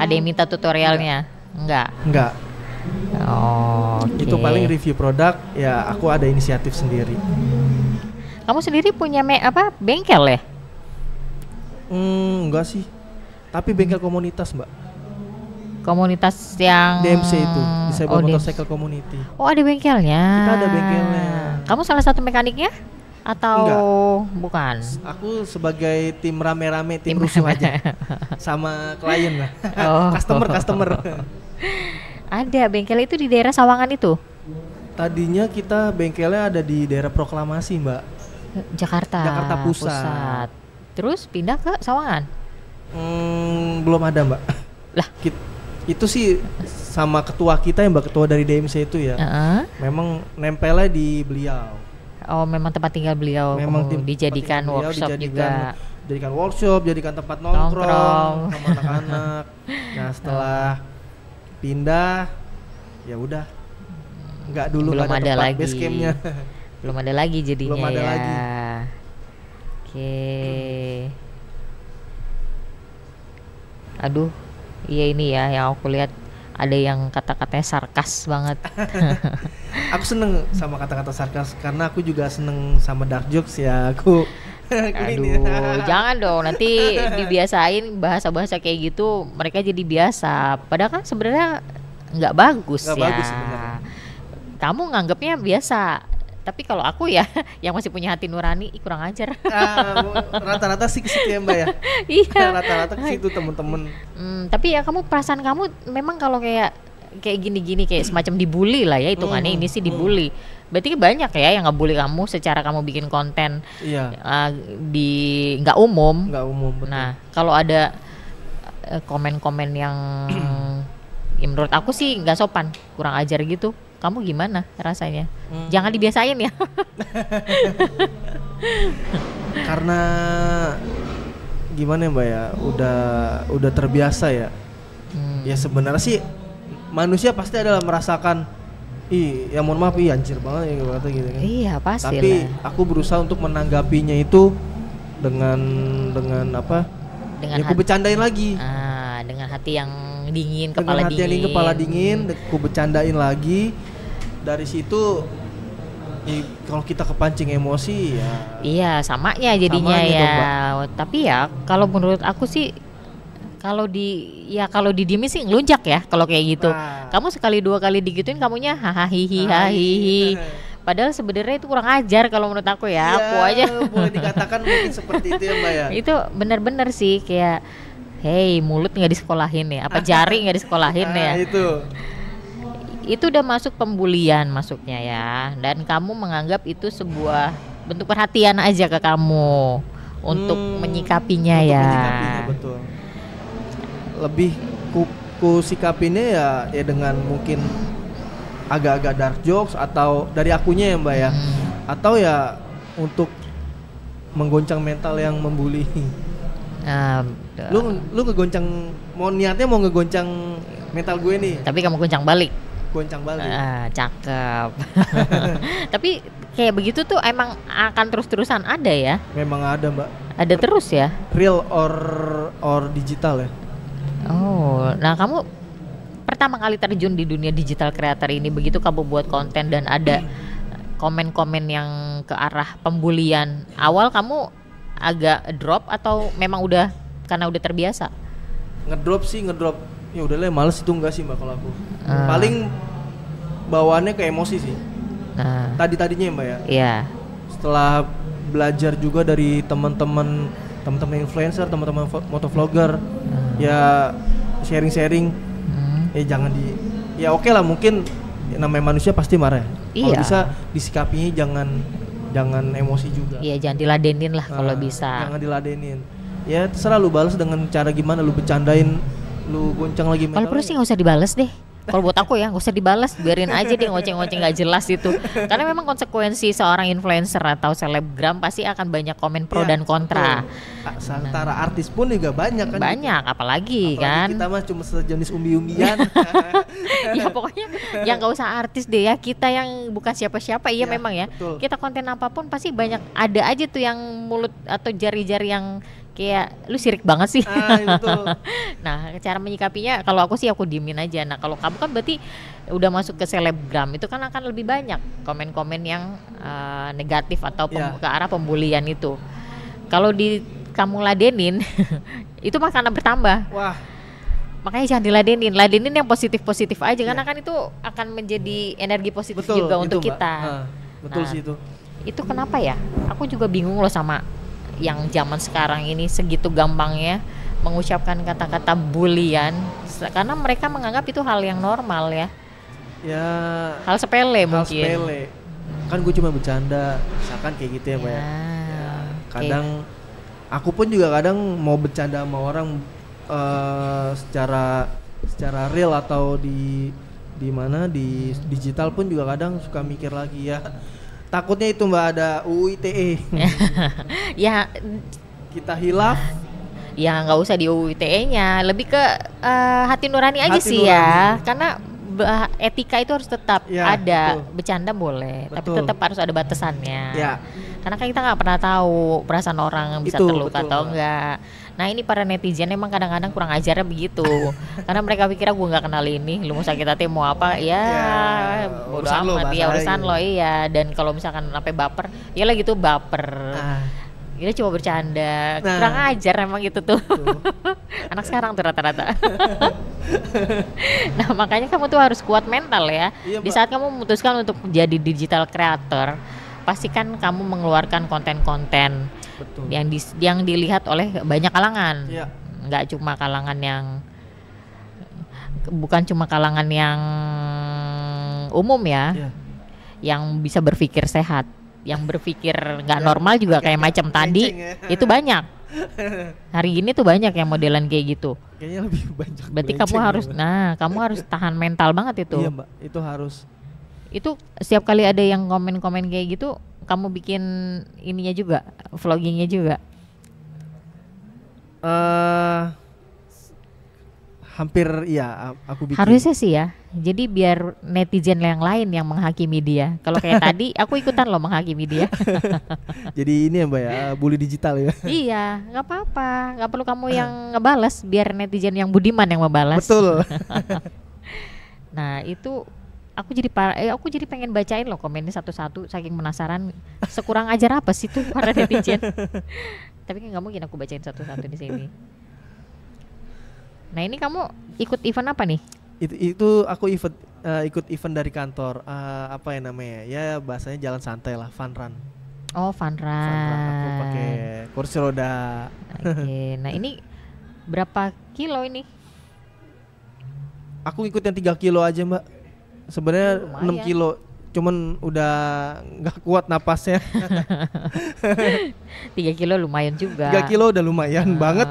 Ada yang minta tutorialnya? Enggak. Oh, oke. Itu paling review produk, ya aku ada inisiatif sendiri. Kamu sendiri punya bengkel ya? Enggak sih. Tapi bengkel komunitas, Mbak. Komunitas yang DMC itu, Disable DMC. Motorcycle Community. Oh, ada bengkelnya. Kita ada bengkelnya. Kamu salah satu mekaniknya atau Enggak. bukan? Aku sebagai tim rame-rame, tim rusuh aja. Sama klien lah. Oh. Customer. Ada bengkel itu di daerah Sawangan itu? Tadinya kita bengkelnya ada di daerah Proklamasi, Mbak. Jakarta Pusat. Terus pindah ke Sawangan? Belum ada, Mbak. Lah, itu sih sama ketua kita ya, Mbak, ketua dari DMC itu ya. Memang nempelnya di beliau. Oh, memang tempat tinggal beliau. Memang Dijadikan tempat tinggal beliau, workshop juga. Dijadikan workshop, jadikan tempat nongkrong sama anak-anak. Nah, setelah pindah ya udah. Enggak dulu Belum nggak ada tempat lagi. base campnya. Belum ada lagi jadinya. Belum ada ya. lagi. Oke. Aduh, iya ini ya yang aku lihat ada yang kata-katanya sarkas banget. Aku seneng sama kata-kata sarkas karena aku juga seneng sama dark jokes ya. Aku ini. Aduh, jangan dong, nanti dibiasain bahasa-bahasa kayak gitu, mereka jadi biasa. Padahal kan sebenarnya nggak bagus Nggak ya. bagus sebenarnya. Kamu nganggapnya biasa, tapi kalau aku ya yang masih punya hati nurani, ih, kurang ajar. Rata-rata sih ke situ ya, Mbak ya. Iya. Rata-rata ke situ temen-temen. Tapi ya perasaan kamu memang kalau kayak gini-gini kayak semacam dibully lah ya hitungannya. Ini sih dibully. Berarti banyak ya yang ngebully kamu secara kamu bikin konten. Iya. Di nggak umum. Nggak umum, betul. Nah, kalau ada komen-komen yang ya menurut aku sih nggak sopan, kurang ajar gitu. Kamu gimana rasanya? Jangan dibiasain ya. Karena gimana ya, Mbak ya? Udah terbiasa ya. Ya sebenarnya sih manusia pasti adalah merasakan ya mohon maaf, anjir banget ya kata gitu kan. Iya, pasti. Tapi aku berusaha untuk menanggapinya itu dengan apa? Dengan ya aku bercandain lagi. Dengan hati yang dingin, Dengan hati yang dingin, kepala dingin, aku bercandain lagi. Dari situ kalau kita kepancing emosi ya. Iya, samanya jadinya Samanya ya. dong, Tapi ya kalau menurut aku sih kalau didiemin sih ngelunjak ya kalau kayak gitu. Nah. Kamu sekali dua kali digituin kamunya hahihi. Padahal sebenarnya itu kurang ajar kalau menurut aku ya. Aku aja boleh dikatakan mungkin seperti itu ya, Mbak ya. itu benar-benar sih kayak hey, mulut nggak disekolahin ya, apa jari nggak disekolahin ya. Itu udah masuk pembulian masuknya ya. Dan kamu menganggap itu sebuah bentuk perhatian aja ke kamu untuk menyikapinya Untuk ya. menyikapinya, betul. Lebih ku sikapinnya ya dengan mungkin agak-agak dark jokes atau dari akunya ya, Mbak ya. Atau ya untuk menggoncang mental yang membuli. Lu ngegoncang, niatnya mau ngegoncang mental gue nih. Tapi kamu goncang balik. Goncang balik. Cakep. Tapi kayak begitu tuh emang akan terus-terusan ada ya? Memang ada, Mbak. Ada terus ya? Real or digital ya. Oh, nah kamu pertama kali terjun di dunia digital creator ini, begitu kamu buat konten dan ada komen-komen yang ke arah pembulian, awal kamu agak drop atau memang udah karena udah terbiasa? Ngedrop. Ya udahlah, males itu enggak sih, Mbak, kalau aku. Paling bawaannya ke emosi sih. Tadinya Mbak ya. Iya. Setelah belajar juga dari teman-teman influencer, teman-teman motovlogger, ya sharing-sharing. Jangan ya oke lah, mungkin namanya manusia pasti marah. Kalau bisa disikapinya jangan emosi juga. Iya, jangan diladenin lah kalau bisa. Jangan diladenin. Ya terserah lu balas dengan cara gimana, lu bercandain, lu goncang lagi mentalnya. Kalau perlu sih nggak usah dibales deh. Kalau buat aku ya nggak usah dibalas, biarin aja dia ngoceh-ngoceh nggak jelas itu. Karena memang konsekuensi seorang influencer atau selebgram pasti akan banyak komen pro Ya, dan kontra. betul. Antara artis pun juga banyak kan. Banyak, apalagi kan. Kita mah cuma sejenis umbi-umbian. Ya pokoknya yang nggak usah artis deh ya, kita yang bukan siapa-siapa. Iya Ya, memang ya. betul. Kita konten apapun pasti banyak ada aja tuh yang mulut atau jari-jari yang kayak lu sirik banget sih. Betul. Nah, cara menyikapinya kalau aku sih aku diemin aja. Nah, kalau kamu kan berarti udah masuk ke selebgram, itu kan akan lebih banyak komen-komen yang negatif atau Ya. ke arah pembulian itu. Kalau di kamu ladenin itu mah karena bertambah. Wah, Makanya jangan ladenin yang positif-positif aja karena kan itu akan menjadi energi positif betul juga itu, untuk Mbak. kita. Betul Nah, sih itu. Itu kenapa ya? Aku juga bingung loh sama yang zaman sekarang ini segitu gampangnya mengucapkan kata-kata bulian karena mereka menganggap itu hal yang normal ya. Ya, Hal sepele hal mungkin. sepele. Kan gue cuma bercanda, misalkan kayak gitu ya, Mbak. Ya, oke. Kadang aku pun juga kadang mau bercanda sama orang secara real atau di mana di digital pun juga kadang suka mikir lagi ya. Takutnya itu Mbak ada UU ITE. Ya, Kita hilaf. ya nggak usah di UU ITE-nya, lebih ke hati nurani aja Hati sih ya. nurani. Karena etika itu harus tetap Ya, ada. betul. Bercanda boleh, tapi Betul. tetap harus ada batasannya. Ya. Karena kan kita nggak pernah tahu perasaan orang bisa Itu, terluka betul, atau Mbak. enggak. Nah ini para netizen emang kadang-kadang kurang ajarnya begitu. Karena mereka pikir gue nggak kenal ini, lu mau sakit hati mau apa ya, bodo urusan lo, amat ya bahasa urusan aja. lo iya. Dan kalau misalkan sampai baper, ya lah gitu baper. Ah, Dia cuma bercanda, Nah. kurang ajar emang gitu tuh. tuh. Anak sekarang tuh rata-rata. Nah makanya kamu tuh harus kuat mental ya. Iya, Di Mbak. saat kamu memutuskan untuk jadi digital creator, pastikan kamu mengeluarkan konten-konten Betul. yang dilihat oleh banyak kalangan. Iya. Nggak cuma kalangan yang bukan cuma kalangan yang umum ya, Iya. yang bisa berpikir sehat, yang berpikir nggak Ya, normal juga kayak agak-agak macam tadi melenceng ya. itu banyak. Hari ini tuh banyak yang modelan kayak gitu. Kayaknya lebih banyak. Berarti kamu melenceng harus, ya, Mbak. nah kamu harus tahan mental banget itu. Iya, Mbak. Itu harus. Itu setiap kali ada yang komen-komen kayak gitu, kamu bikin ininya juga, vloggingnya juga. Hampir iya aku bikin. Harusnya sih ya. Jadi biar netizen yang lain yang menghakimi dia. Kalau kayak tadi, aku ikutan loh menghakimi dia. Jadi ini ya Mbak ya, bully digital ya. Iya, nggak apa-apa, nggak perlu kamu yang ngebalas, biar netizen yang budiman yang membalas. Betul. Nah itu aku jadi pengen bacain loh komennya satu-satu, saking penasaran sekurang ajar apa sih tuh para netizen. Tapi kan nggak mungkin aku bacain satu-satu di sini. Nah ini kamu ikut event apa nih? Itu aku ikut event dari kantor. Apa ya namanya? Ya bahasanya jalan santai lah, fun run. Oh fun Fun run. Aku run. pakai kursi roda. Oke, nah ini berapa kilo ini? Aku ikut yang 3 kilo aja Mbak. Sebenarnya Lumayan. 6 kilo. Cuman udah nggak kuat napasnya. 3 kilo lumayan juga. 3 kilo udah lumayan Ah. banget.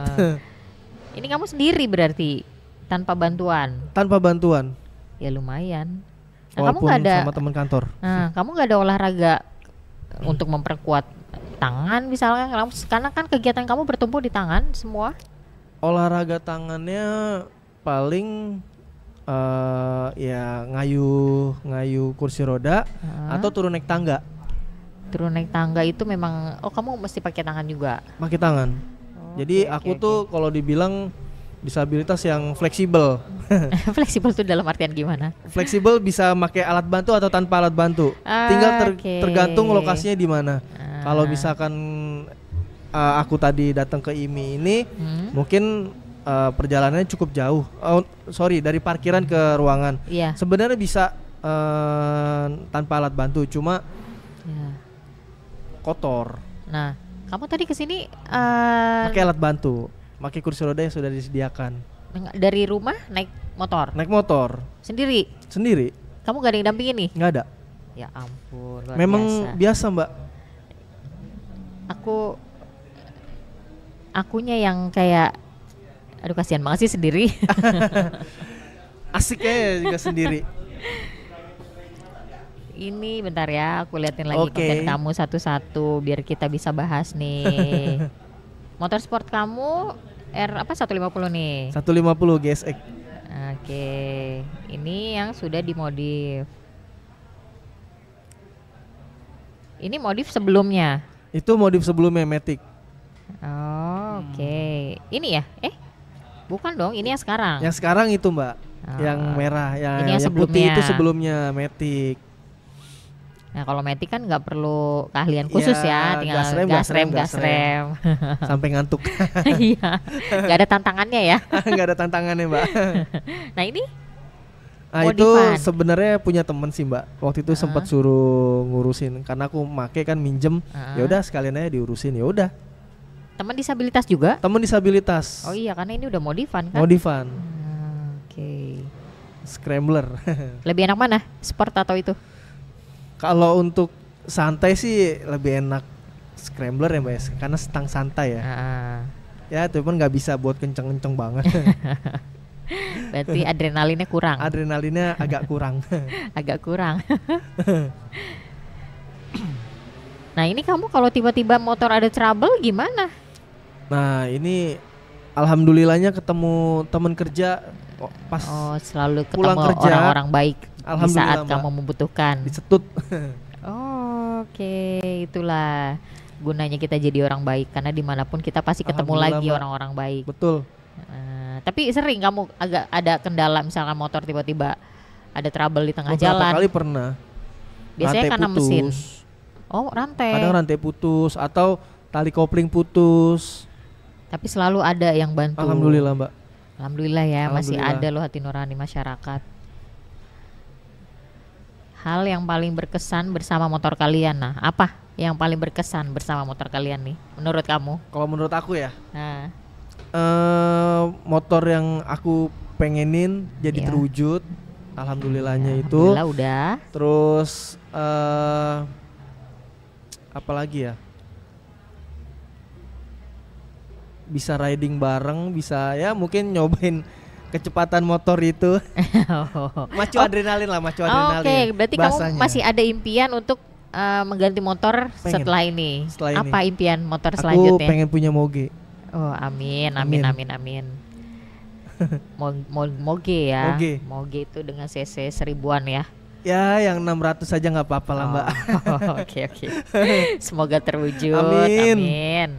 Ini kamu sendiri berarti tanpa bantuan? Tanpa bantuan. Ya lumayan. Nah, kamu Walaupun nggak ada, sama teman kantor. nah, kamu nggak ada olahraga untuk memperkuat tangan misalnya? Karena kan kegiatan kamu bertumpu di tangan semua. Olahraga tangannya paling ya ngayu kursi roda atau turun naik tangga. Turun naik tangga itu memang, oh kamu mesti pakai tangan juga. Pakai tangan. Oh, Jadi oke, aku oke, tuh kalau dibilang disabilitas yang fleksibel. oke. Fleksibel tuh dalam artian gimana? Fleksibel bisa pakai alat bantu atau tanpa alat bantu. Tinggal Oke. tergantung lokasinya di mana. Ah. Kalau misalkan aku tadi datang ke IMI ini mungkin perjalanannya cukup jauh. Sorry, dari parkiran ke ruangan. Iya. Sebenarnya bisa tanpa alat bantu, cuma Ya. kotor. Nah, kamu tadi kesini Pakai alat bantu, pakai kursi roda yang sudah disediakan. dari rumah naik motor Naik motor sendiri. sendiri, Kamu gak ada yang dampingin nih? nggak ada. Ya ampun, luar Memang biasa. biasa Mbak. Akunya yang kayak, aduh kasihan banget sih sendiri. Asiknya juga sendiri. Ini bentar ya, aku liatin lagi Oke. konten kamu satu-satu biar kita bisa bahas nih. Motor sport kamu R apa 150 nih? 150 GSX. Oke, ini yang sudah dimodif. Ini modif sebelumnya. Itu modif sebelumnya Matic. Oh, oke. Ini ya? Bukan dong, ini yang sekarang. Yang sekarang itu Mbak, yang Oh. merah, Ini yang yang putih sebelumnya. itu sebelumnya Matic. Nah, kalau Matic kan nggak perlu keahlian khusus Ya, ya, tinggal gas rem. gas rem. Sampai ngantuk. Iya, nggak ada tantangannya ya. Nggak ada tantangannya Mbak. Nah ini Nah itu Modifan. sebenarnya punya temen sih Mbak. Waktu itu sempat suruh ngurusin karena aku make kan minjem. Ya udah sekalian aja diurusin. Ya udah. teman disabilitas juga? Temen disabilitas. Oh iya, karena ini udah modifan kan? Modifan. Oke. Scrambler. Lebih enak mana? Sport atau itu? Kalau untuk santai sih lebih enak Scrambler ya Mbak ya, karena setang santai ya. Ya cuman nggak bisa buat kenceng-kenceng banget. Berarti adrenalinnya kurang. Adrenalinnya agak kurang. Agak kurang. Nah ini kamu kalau tiba-tiba motor ada trouble gimana? Nah ini alhamdulillahnya ketemu temen kerja pas Oh selalu pulang ketemu kerja. orang-orang baik di Alhamdulillah, saat Mbak. kamu membutuhkan. disetut. Oh, oke, itulah gunanya kita jadi orang baik karena dimanapun kita pasti ketemu Alhamdulillah, lagi Mbak. orang-orang baik. Betul. Tapi sering kamu agak ada kendala misalkan motor tiba-tiba ada trouble di tengah Beberapa jalan. kali pernah. Biasanya Rantai karena putus. mesin. Oh rantai. Kadang rantai putus atau tali kopling putus. Tapi selalu ada yang bantu. Alhamdulillah Mbak. Alhamdulillah ya masih Alhamdulillah. ada loh hati nurani masyarakat. Hal yang paling berkesan bersama motor kalian. Nah, apa yang paling berkesan bersama motor kalian nih menurut kamu? Kalau menurut aku ya, Nah, motor yang aku pengenin jadi Iya. terwujud. Alhamdulillahnya itu. alhamdulillah udah. Terus apa lagi ya? Bisa riding bareng, bisa ya mungkin nyobain kecepatan motor itu. Macu adrenalin lah, macu adrenalin. Oke, berarti kamu bahasanya. masih ada impian untuk mengganti motor Pengen. setelah ini. Setelah ini. Apa impian motor Aku selanjutnya? pengen punya moge. Oh, amin, Amin. amin, amin, amin. Moge ya. Moge. Moge itu dengan cc 1000-an ya. Ya, yang 600 saja nggak apa-apa lah, Mbak. Oh, Oke, oke. Semoga terwujud. Amin. Amin.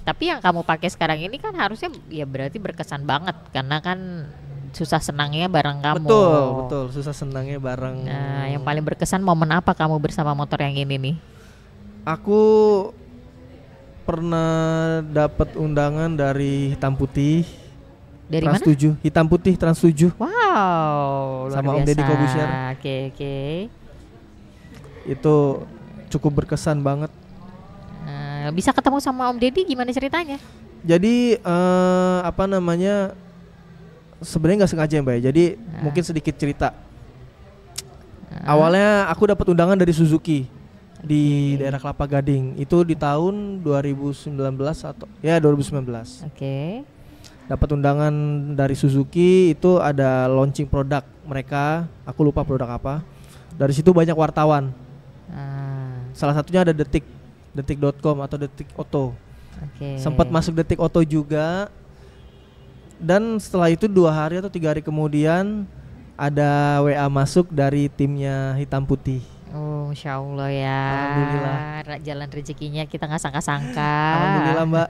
Tapi yang kamu pakai sekarang ini kan harusnya ya berarti berkesan banget karena kan susah senangnya bareng kamu. Betul, betul. Susah senangnya bareng. Nah, yang paling berkesan momen apa kamu bersama motor yang ini nih? Aku pernah dapat undangan dari Hitam Putih. Dari Trans mana? 7, Hitam Putih Trans 7. Wow, luar Sama Om biasa. Deddy Corbuzier. Oke, oke. Itu cukup berkesan banget. Bisa ketemu sama Om Deddy gimana ceritanya? Jadi apa namanya? Sebenarnya nggak sengaja Mbak. Jadi mungkin sedikit cerita. Awalnya aku dapat undangan dari Suzuki di daerah Kelapa Gading. Itu di tahun 2019 atau ya 2019. Oke. Dapat undangan dari Suzuki, itu ada launching produk mereka. Aku lupa produk apa. Dari situ banyak wartawan. Salah satunya ada detik.com atau Detik Auto. Oke. Sempat masuk Detik Auto juga. Dan setelah itu 2 hari atau 3 hari kemudian ada WA masuk dari timnya Hitam Putih. Oh, Masya Allah ya. Alhamdulillah. Jalan rezekinya kita nggak sangka-sangka. Alhamdulillah Mbak.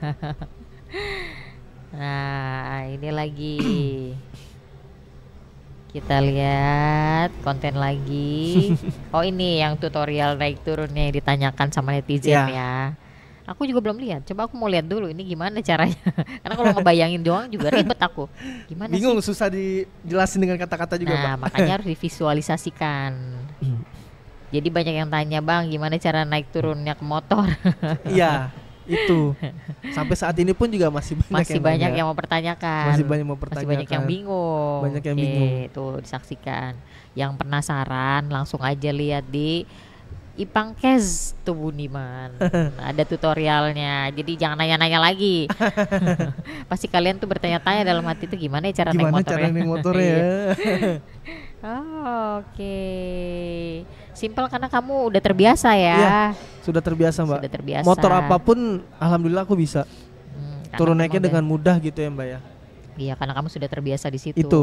Nah, ini lagi kita lihat konten lagi. Oh, ini yang tutorial naik turunnya yang ditanyakan sama netizen Ya. ya. Aku juga belum lihat. Coba aku mau lihat dulu ini gimana caranya. Karena kalau ngebayangin doang juga ribet aku. Gimana Bingung, sih? susah dijelasin dengan kata-kata juga Nah, Pak. makanya harus divisualisasikan. Jadi banyak yang tanya, "Bang, gimana cara naik turunnya ke motor?" Iya, itu. Sampai saat ini pun juga masih banyak Masih banyak nanya. yang mempertanyakan. Masih banyak Masih mempertanyakan. banyak yang bingung. Banyak yang Oke, bingung. tuh disaksikan. Yang penasaran langsung aja lihat di Ipangkes tuh Budiman. Ada tutorialnya. Jadi jangan nanya-nanya lagi. Pasti kalian tuh bertanya-tanya dalam hati itu gimana ya cara naik Gimana motornya. cara naik motornya Iya. ya? Oh, oke. Simpel karena kamu udah terbiasa ya. Iya, sudah terbiasa Mbak. Sudah terbiasa. Motor apapun alhamdulillah aku bisa. Karena Turun kamu naiknya udah- dengan mudah gitu ya Mbak ya. Iya, karena kamu sudah terbiasa di situ. Itu.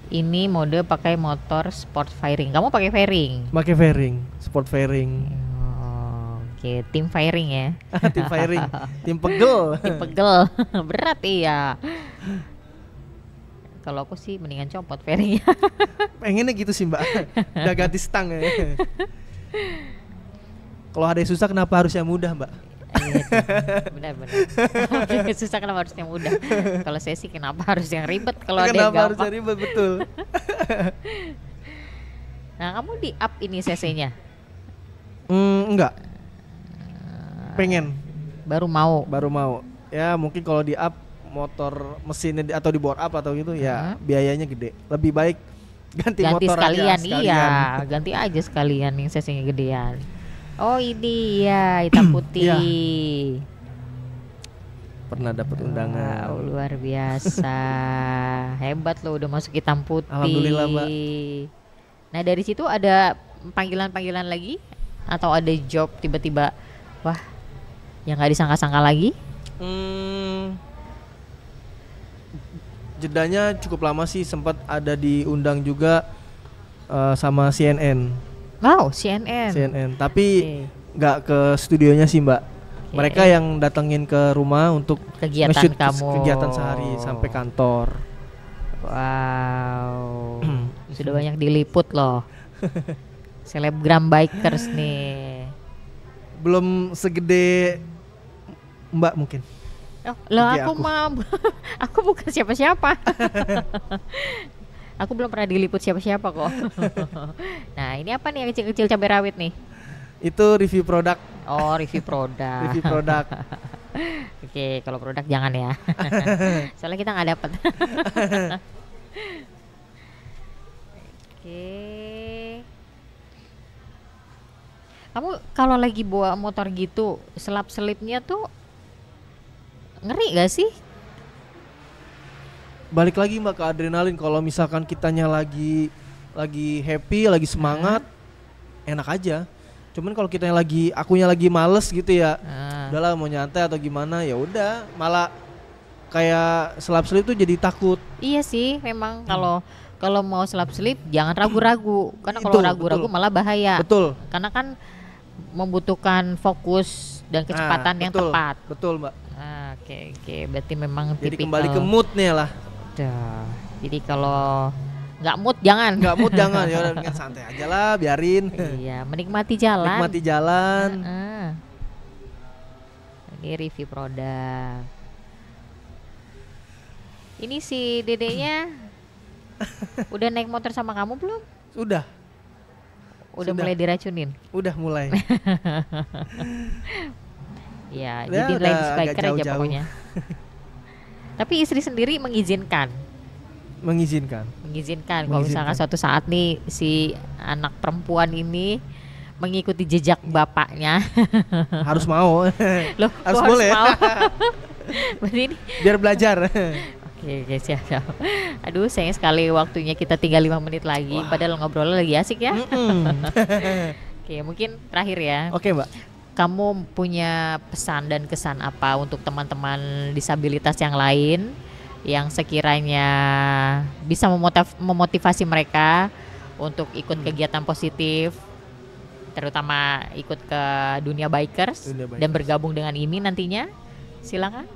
Ini mode pakai motor sport fairing. Kamu pakai fairing? Pakai fairing, sport fairing. Oh, oke, tim fairing ya. Tim fairing, tim pegel. Tim pegel. Berat iya. Kalau aku sih mendingan copot fairingnya. Pengennya gitu sih Mbak. Udah ganti stang ya. Kalau ada yang susah kenapa harus yang mudah Mbak? Iya, benar-benar. Susah kenapa harus yang mudah? Kalau saya sih kenapa harus yang ribet? Kalau ada yang Kenapa harus gampang. yang ribet, betul. Nah, kamu di up ini cc-nya? Enggak. Pengen, Baru mau. baru mau. Ya mungkin kalau di up motor mesinnya atau di bore up atau gitu ya biayanya gede. Lebih baik ganti motor sekalian, aja iya, ganti aja sekalian yang cc-nya gedean. Oh ini ya hitam putih. Pernah dapat undangan. Wow, luar biasa. Hebat lo udah masuk hitam putih. Alhamdulillah, Mbak. Nah dari situ ada panggilan-panggilan lagi atau ada job tiba-tiba wah yang nggak disangka-sangka lagi? Jedanya cukup lama sih, sempat ada diundang juga sama CNN. Wow, CNN. CNN, tapi Oke. nggak ke studionya sih Mbak. Oke. Mereka yang datengin ke rumah untuk Kegiatan nge-shoot kamu. kegiatan sehari sampai kantor. Wow, sudah banyak diliput loh. Selebgram bikers nih. Belum segede Mbak mungkin. Oh, lah IG aku aku. mah aku bukan siapa-siapa. Aku belum pernah diliput siapa-siapa kok. Nah, ini apa nih yang kecil-kecil cabai rawit nih? Itu review produk, Oh, review produk. review produk. Oke, kalau produk jangan ya. Soalnya kita nggak dapat. Oke. Kamu kalau lagi bawa motor gitu, selap-selipnya tuh ngeri gak sih? Balik lagi Mbak ke adrenalin. Kalau misalkan kitanya lagi happy, lagi semangat, enak aja. Cuman kalau kitanya akunya lagi males gitu ya, udahlah mau nyantai atau gimana ya udah, malah kayak selap-selip tuh jadi takut. Iya sih, memang kalau mau selap-selip jangan ragu-ragu, karena kalau Itu, ragu-ragu betul. malah bahaya. Betul. Karena kan membutuhkan fokus dan kecepatan yang betul, tepat. Betul Mbak. Oke, berarti memang Jadi tipikal. kembali ke moodnya lah. Dah. Jadi kalau nggak mood jangan. Nggak mood jangan, ya udah mendingan santai aja lah, biarin. Iya, menikmati jalan. Nikmati jalan. Ini review produk. Ini si dedeknya udah naik motor sama kamu belum? Udah Udah Sudah. mulai diracunin. mulai. Ya, Udah, jadi udah lain agak spiker aja jauh-jauh. pokoknya. Tapi istri sendiri mengizinkan Mengizinkan. kalau misalkan suatu saat nih si anak perempuan ini mengikuti jejak bapaknya. Harus mau. Loh, Harus kok boleh. mau? Berarti ini Biar belajar. oke, siap. Aduh, sayang sekali waktunya kita tinggal 5 menit lagi. Padahal ngobrolnya lagi asik ya. Oke, mungkin terakhir ya. Oke Mbak. Kamu punya pesan dan kesan apa untuk teman-teman disabilitas yang lain yang sekiranya bisa memotivasi mereka untuk ikut kegiatan positif, terutama ikut ke dunia bikers, Dunia bikers. dan bergabung dengan ini nantinya? Silakan.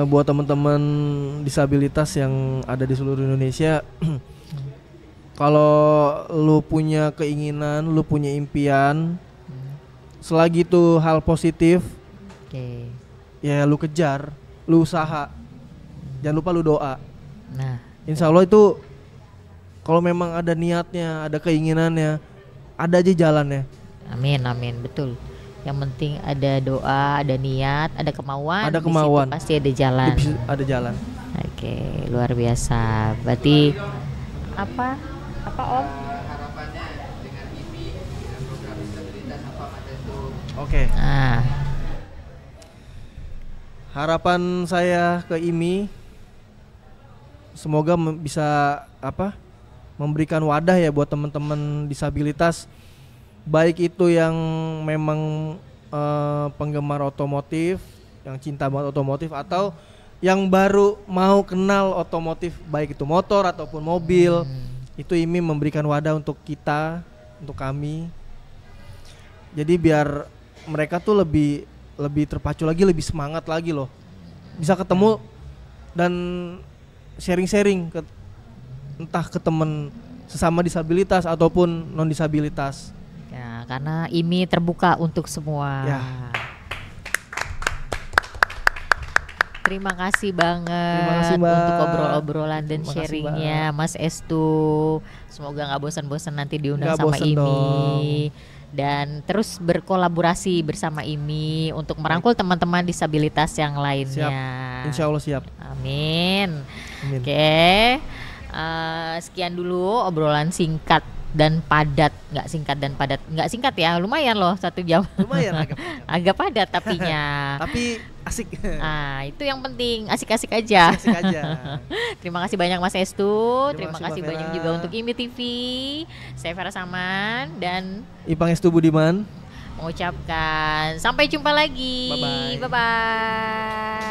Buat teman-teman disabilitas yang ada di seluruh Indonesia, kalau lu punya keinginan, lu punya impian, selagi itu hal positif, Oke. ya lu kejar, lu usaha, jangan lupa lu doa. Nah, Insya Allah itu kalau memang ada niatnya, ada keinginannya, ada aja jalannya. amin, betul. Yang penting ada doa, ada niat, ada kemauan. Ada di situ kemauan. pasti ada jalan. Ada jalan. Oke, luar biasa. Berarti Apa Om? Harapannya dengan IMI dengan program disabilitas apa Mas Estu? Oke. Nah, Harapan saya ke IMI semoga bisa memberikan wadah ya buat teman-teman disabilitas, baik itu yang memang penggemar otomotif, yang cinta banget otomotif, atau yang baru mau kenal otomotif, baik itu motor ataupun mobil. Itu IMI memberikan wadah untuk kita, untuk kami. Jadi biar mereka tuh lebih terpacu lagi, lebih semangat lagi loh. Bisa ketemu dan sharing-sharing entah ke temen sesama disabilitas ataupun non disabilitas. ya karena IMI terbuka untuk semua. Ya. Terima kasih banget Terima kasih, Mbak. untuk obrol-obrolan dan Terima kasih, sharingnya Mas Estu. Semoga nggak bosan-bosan nanti diundang Nggak sama bosan IMI dong. dan terus berkolaborasi bersama IMI untuk merangkul teman-teman disabilitas yang lainnya. Insya Allah siap. Amin. Amin. Oke, sekian dulu obrolan singkat dan padat. Nggak singkat ya, lumayan loh 1 jam. Lumayan agak. Agak padat tapinya. Tapi asik. Nah, itu yang penting, asik-asik aja. Asik aja. Terima kasih banyak Mas Estu. Terima Terima kasih, kasih Mbak banyak Vera. juga untuk IMI TV. Saya Vera Saman dan Ipang Estu Budiman. mengucapkan sampai jumpa lagi. Bye-bye. Bye-bye.